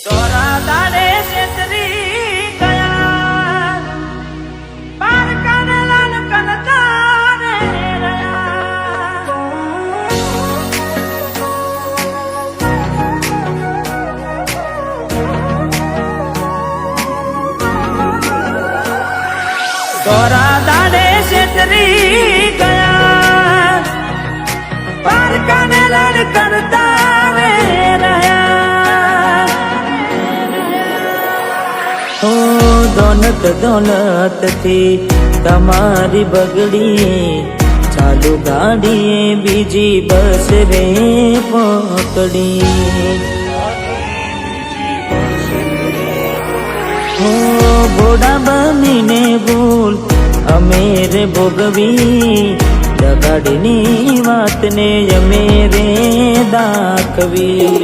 તોરા દાડે છેતરી ગયા પારકાને લાલ કનતા રે રહ્યા તોરા દાડે છેતરી ગયા પારકાને લાલ કનતા રે રહ્યા દોલત થી તમારી બગડી ચાલુ ગાડી બીજી બસ રે પકડી ભોળા બનીને ભૂલ અમે રે ભોગવી દગાડીની વાતને અમે રે દાખવી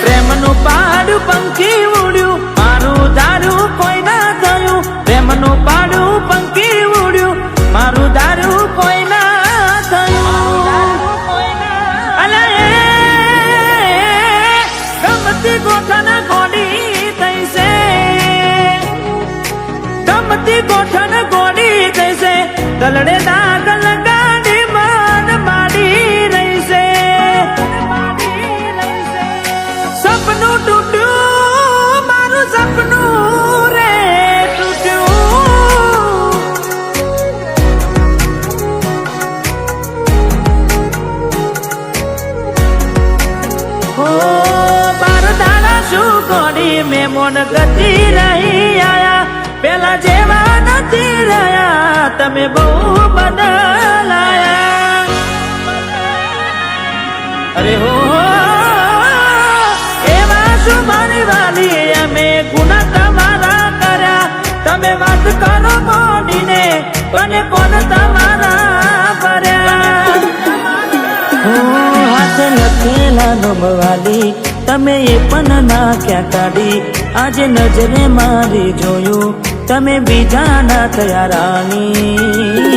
પ્રેમનું પાડું પંખી ઉડ્યું મારું દારૂ કોઈ ના થયું પ્રેમનું પાડું પંખી ઉડ્યું મારું દારૂ કોઈ ના થયું અલે ગમતી ગોઠણ ગોડી થઈ છે ગમતી ગોઠણ ગોડી થઈ છે ગલડે દાગ લગાડી માન માડી રહી છે સપનું તૂટ્યું મારું સપનું રે તૂટ્યું ઓ બાર દાડા શું કોડી મેં મોન ગતિ રહી આયા પેલા જેવા નથી રહ્યા તમે બહુ બદલાયા અરે હો મારી વાલી અમે ગુના તમારા કર્યા તમે વાત કરો મોડીને અને કોણ તમારા ભર્યા હાથ લખેલા નમવાલી તમે એ પણ નાખ્યા કાઢી આજે નજરે મારી જોયું તમે બીજા ના થયા રાણી